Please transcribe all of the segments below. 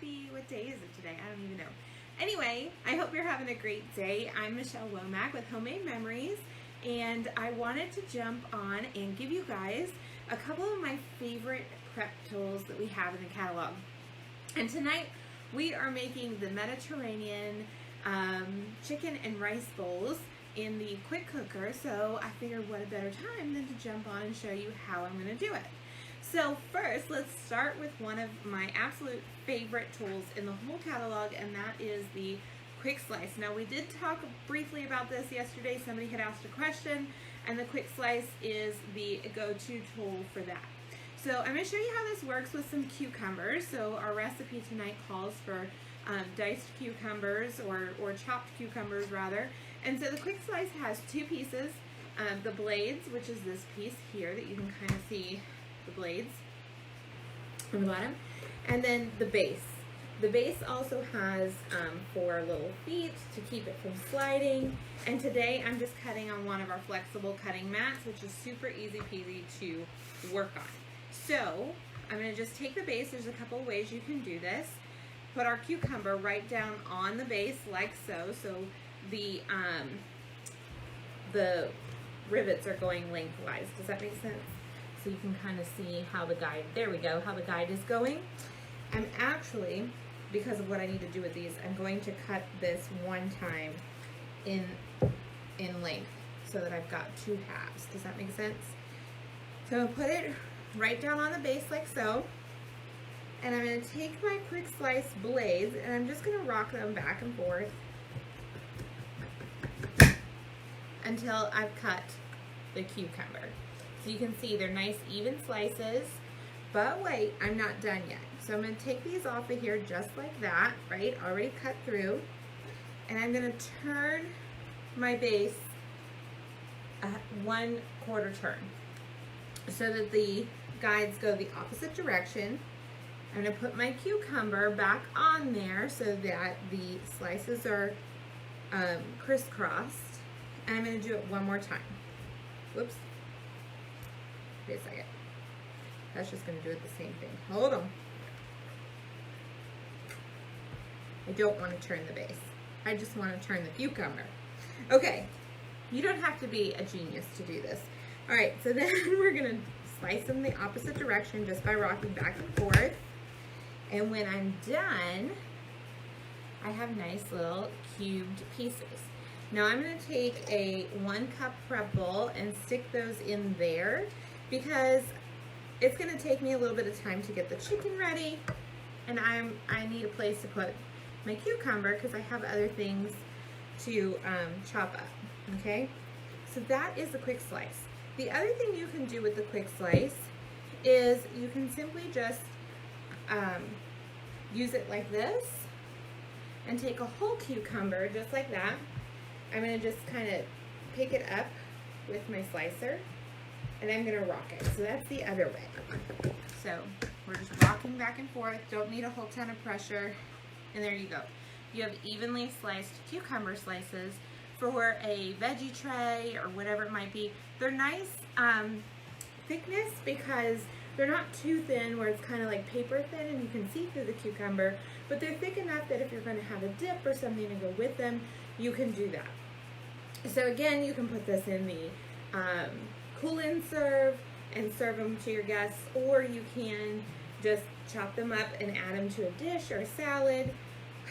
happy, what day is it today? I don't even know. Anyway, I hope you're having a great day. I'm Michelle Womack with Homemade Memories, and I wanted to jump on and give you guys a couple of my favorite prep tools that we have in the catalog. And tonight we are making the Mediterranean chicken and rice bowls in the quick cooker, so I figured what a better time than to jump on and show you how I'm going to do it. So first, let's start with one of my absolute favorite tools in the whole catalog, and that is the quick slice. Now, we did talk briefly about this yesterday. Somebody had asked a question, and the quick slice is the go-to tool for that. So I'm going to show you how this works with some cucumbers. So our recipe tonight calls for diced cucumbers, or chopped cucumbers rather. And so the quick slice has two pieces, the blades, which is this piece here that you can kind of see the blades on the bottom, and then the base. The base also has 4 little feet to keep it from sliding, and today I'm just cutting on one of our flexible cutting mats, which is super easy peasy to work on. So I'm going to just take the base. There's a couple of ways you can do this. Put our cucumber right down on the base like so, so the rivets are going lengthwise. Does that make sense? So you can kind of see how the guide, there we go, how the guide is going. I'm actually, because of what I need to do with these, I'm going to cut this one time in length so that I've got 2 halves. Does that make sense? So I'll put it right down on the base like so. And I'm going to take my quick slice blades and I'm just going to rock them back and forth until I've cut the cucumber. So you can see they're nice even slices, but wait, I'm not done yet. So I'm going to take these off of here just like that, right? Already cut through. And I'm going to turn my base 1/4 turn so that the guides go the opposite direction. I'm going to put my cucumber back on there so that the slices are crisscrossed. And I'm going to do it one more time. Whoops. Wait a second. That's just going to do it the same thing. Hold on. I don't want to turn the base. I just want to turn the cucumber. Okay. You don't have to be a genius to do this. All right. So then we're going to slice them the opposite direction just by rocking back and forth. And when I'm done, I have nice little cubed pieces. Now I'm going to take a 1 cup prep bowl and stick those in there because it's going to take me a little bit of time to get the chicken ready, and I need a place to put my cucumber because I have other things to chop up. Okay, so that is the quick slice. The other thing you can do with the quick slice is you can simply just use it like this and take a whole cucumber just like that. I'm going to just kind of pick it up with my slicer and I'm going to rock it. So that's the other way. So we're just rocking back and forth. Don't need a whole ton of pressure. And there you go. You have evenly sliced cucumber slices for a veggie tray or whatever it might be. They're nice thickness because they're not too thin where it's kind of like paper thin and you can see through the cucumber, but they're thick enough that if you're going to have a dip or something to go with them, you can do that. So again, you can put this in the cool and serve and serve them to your guests, or you can just chop them up and add them to a dish or a salad,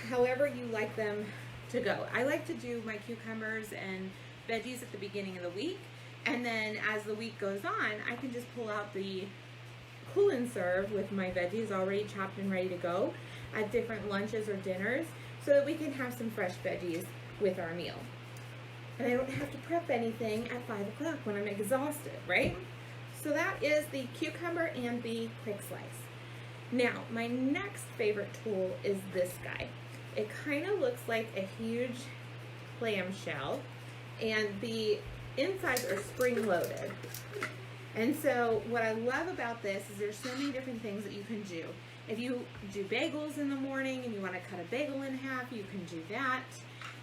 however you like them to go. I like to do my cucumbers and veggies at the beginning of the week, and then as the week goes on, I can just pull out the cool and serve with my veggies already chopped and ready to go at different lunches or dinners so that we can have some fresh veggies with our meal. And I don't have to prep anything at 5 o'clock when I'm exhausted, right? So that is the cucumber and the quick slice. Now, my next favorite tool is this guy. It kind of looks like a huge clamshell, and the insides are spring-loaded. And so what I love about this is there's so many different things that you can do. If you do bagels in the morning and you want to cut a bagel in half, you can do that.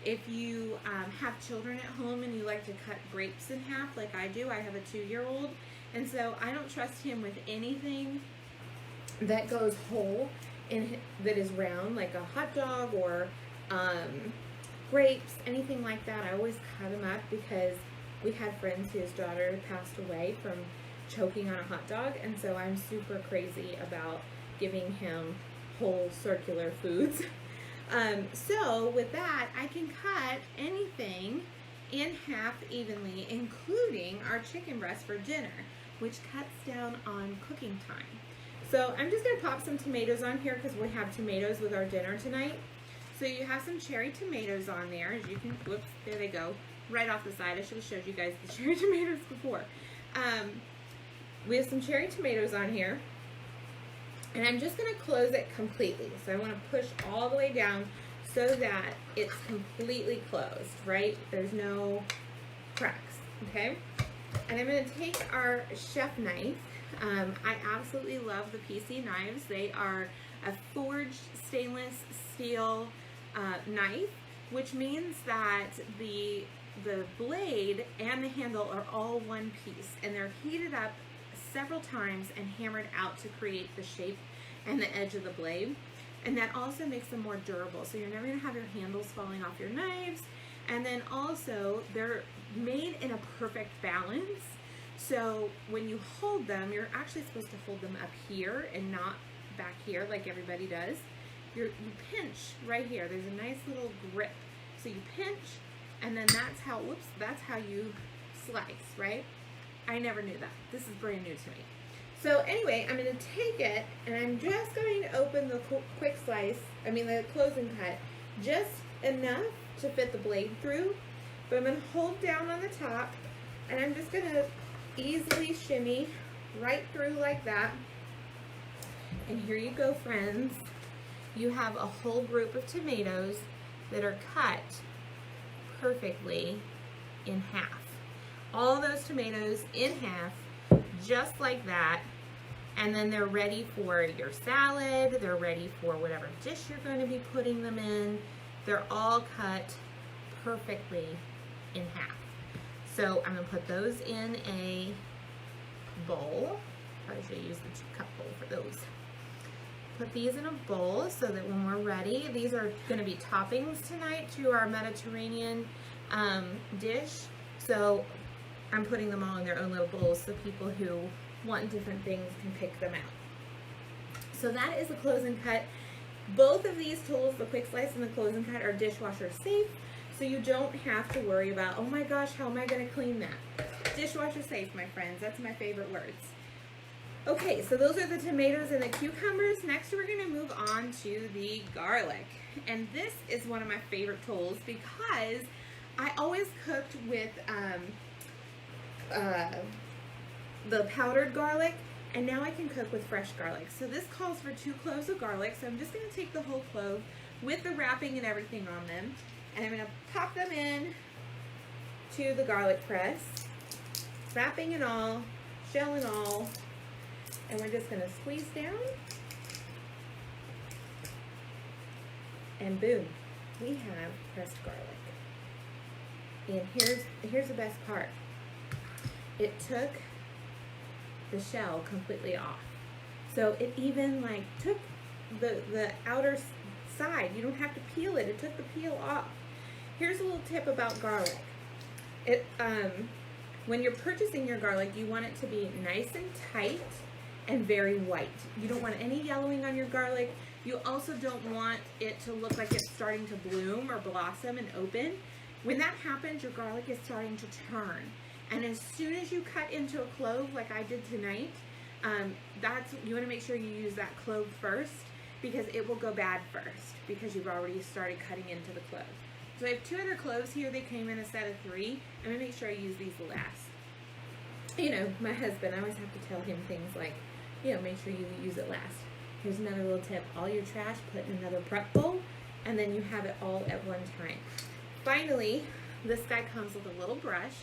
If you have children at home and you like to cut grapes in half like I do, I have a 2-year-old, and so I don't trust him with anything that goes whole that is round, like a hot dog or grapes, anything like that. I always cut them up because we had friends whose daughter passed away from choking on a hot dog, and so I'm super crazy about giving him whole circular foods. So with that, I can cut anything in half evenly, including our chicken breast for dinner, which cuts down on cooking time. So I'm just gonna pop some tomatoes on here because we have tomatoes with our dinner tonight. So you have some cherry tomatoes on there, as you can, whoops, there they go, right off the side. I should have showed you guys the cherry tomatoes before. We have some cherry tomatoes on here, and I'm just gonna close it completely. So I wanna push all the way down so that it's completely closed, right? There's no cracks, okay? And I'm gonna take our chef knife. I absolutely love the PC knives. They are a forged stainless steel knife, which means that the blade and the handle are all one piece, and they're heated up several times and hammered out to create the shape and the edge of the blade. And that also makes them more durable. So you're never gonna have your handles falling off your knives. And then also they're made in a perfect balance. So when you hold them, you're actually supposed to hold them up here and not back here like everybody does. You pinch right here. There's a nice little grip. So you pinch, and then that's how, whoops, that's how you slice, right? I never knew that. This is brand new to me. So anyway, I'm gonna take it, and I'm just going to open the quick slice, the closing cut, just enough to fit the blade through. But I'm gonna hold down on the top, and I'm just gonna easily shimmy right through like that. And here you go, friends. You have a whole group of tomatoes that are cut perfectly in half. All those tomatoes in half, just like that. And then they're ready for your salad. They're ready for whatever dish you're going to be putting them in. They're all cut perfectly in half. So I'm going to put those in a bowl. Probably should use the 2-cup bowl for those. Put these in a bowl so that when we're ready, these are going to be toppings tonight to our Mediterranean dish. So I'm putting them all in their own little bowls so people who want different things can pick them out. So that is the close and cut. Both of these tools, the quick slice and the close and cut, are dishwasher safe. So you don't have to worry about, oh my gosh, how am I going to clean that? Dishwasher safe, my friends. That's my favorite words. Okay, so those are the tomatoes and the cucumbers. Next, we're going to move on to the garlic. And this is one of my favorite tools because I always cooked with the powdered garlic, and now I can cook with fresh garlic. So this calls for 2 cloves of garlic. So I'm just going to take the whole clove with the wrapping and everything on them, and I'm going to pop them in to the garlic press, wrapping and all, shell and all, and we're just going to squeeze down, and boom, we have pressed garlic. And here's the best part. It took the shell completely off. So it even like took the outer side. You don't have to peel it. It took the peel off. Here's a little tip about garlic. When you're purchasing your garlic, you want it to be nice and tight and very white. You don't want any yellowing on your garlic. You also don't want it to look like it's starting to bloom or blossom and open. When that happens, your garlic is starting to turn. And as soon as you cut into a clove like I did tonight, you want to make sure you use that clove first, because it will go bad first because you've already started cutting into the clove. So I have 2 other cloves here. They came in a set of 3. I'm going to make sure I use these last. You know, my husband, I always have to tell him things like, you know, make sure you use it last. Here's another little tip. All your trash, put in another prep bowl, and then you have it all at one time. Finally, this guy comes with a little brush.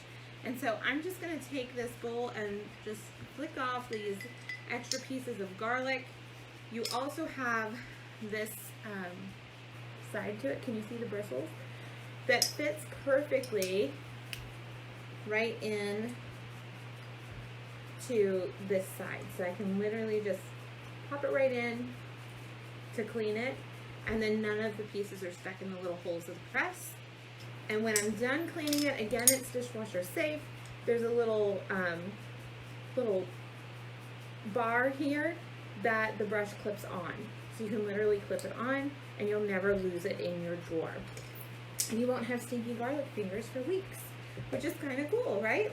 And so I'm just going to take this bowl and just flick off these extra pieces of garlic. You also have this side to it. Can you see the bristles? That fits perfectly right in to this side. So I can literally just pop it right in to clean it, and then none of the pieces are stuck in the little holes of the press. And when I'm done cleaning it, again, it's dishwasher safe. There's a little bar here that the brush clips on. So you can literally clip it on and you'll never lose it in your drawer. And you won't have stinky garlic fingers for weeks, which is kind of cool, right?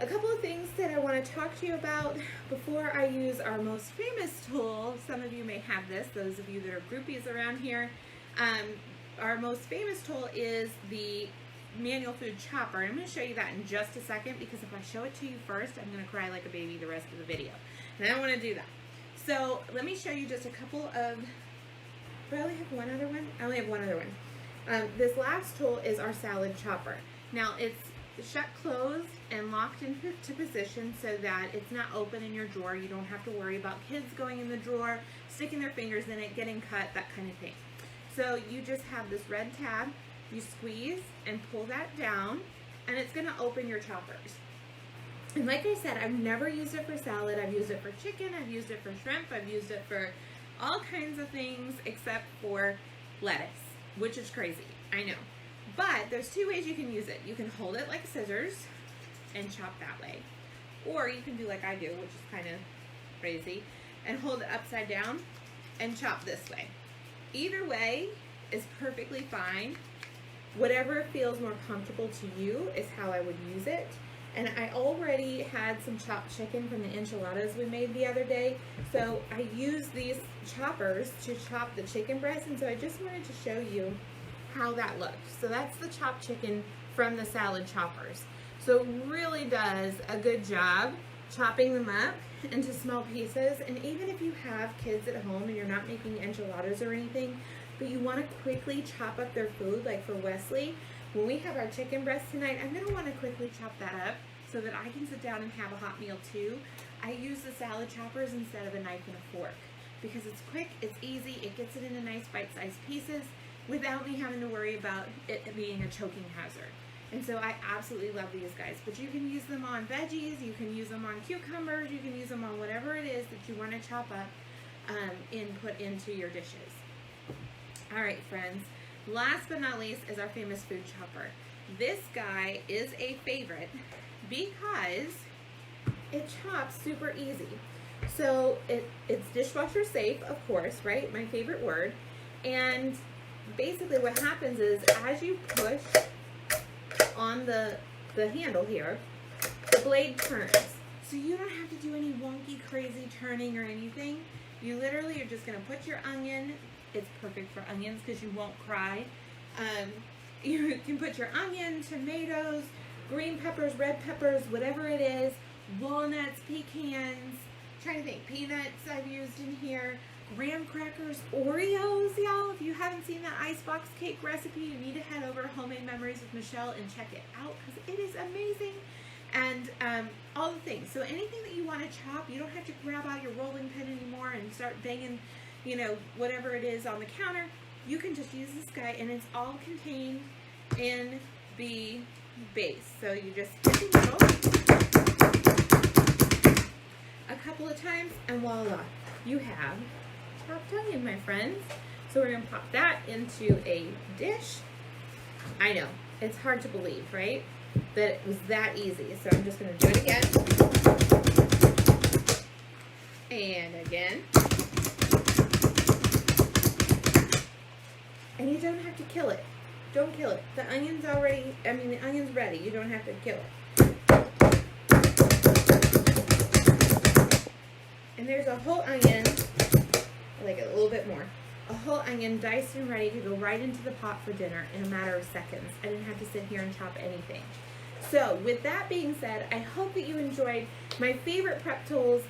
A couple of things that I want to talk to you about before I use our most famous tool. Some of you may have this, those of you that are groupies around here. Our most famous tool is the manual food chopper. I'm going to show you that in just a second, because if I show it to you first, I'm going to cry like a baby the rest of the video. And I don't want to do that. So let me show you just a couple of, do I only have one other one? I only have one other one. This last tool is our salad chopper. Now it's shut closed and locked into position so that it's not open in your drawer. You don't have to worry about kids going in the drawer, sticking their fingers in it, getting cut, that kind of thing. So you just have this red tab, you squeeze and pull that down, and it's going to open your choppers. And like I said, I've never used it for salad. I've used it for chicken, I've used it for shrimp, I've used it for all kinds of things except for lettuce, which is crazy, I know. But there's two ways you can use it. You can hold it like scissors and chop that way. Or you can do like I do, which is kind of crazy, and hold it upside down and chop this way. Either way is perfectly fine. Whatever feels more comfortable to you is how I would use it. And I already had some chopped chicken from the enchiladas we made the other day. So I used these choppers to chop the chicken breast, and so I just wanted to show you how that looked. So that's the chopped chicken from the salad choppers. So it really does a good job chopping them up into small pieces. And even if you have kids at home and you're not making enchiladas or anything, but you want to quickly chop up their food, like for Wesley, when we have our chicken breast tonight, I'm going to want to quickly chop that up so that I can sit down and have a hot meal too. I use the salad choppers instead of a knife and a fork because it's quick, it's easy, it gets it into nice bite-sized pieces without me having to worry about it being a choking hazard. And so I absolutely love these guys. But you can use them on veggies, you can use them on cucumbers, you can use them on whatever it is that you want to chop up and put into your dishes. All right, friends. Last but not least is our famous food chopper. This guy is a favorite because it chops super easy. So it's dishwasher safe, of course, right? My favorite word. And basically what happens is as you push on the handle here, the blade turns. So you don't have to do any wonky, crazy turning or anything. You literally are just gonna put your onion. It's perfect for onions because you won't cry. You can put your onion, tomatoes, green peppers, red peppers, whatever it is, walnuts, pecans, I'm trying to think, peanuts I've used in here, graham crackers, Oreos, y'all. If you haven't seen that icebox cake recipe, you need to head over to Homemade Memories with Michelle and check it out because it is amazing. And all the things. So anything that you want to chop, you don't have to grab out your rolling pin anymore and start banging, you know, whatever it is on the counter. You can just use this guy and it's all contained in the base. So you just hit the middle a couple of times and voila, you have chopped onion, my friends. So we're going to pop that into a dish. I know, it's hard to believe, right? That it was that easy. So I'm just going to do it again. And again. And you don't have to kill it. Don't kill it. The onion's already, the onion's ready. You don't have to kill it. And there's a whole onion, I like it a little bit more, a whole onion diced and ready to go right into the pot for dinner in a matter of seconds. I didn't have to sit here and chop anything. So with that being said, I hope that you enjoyed my favorite prep tools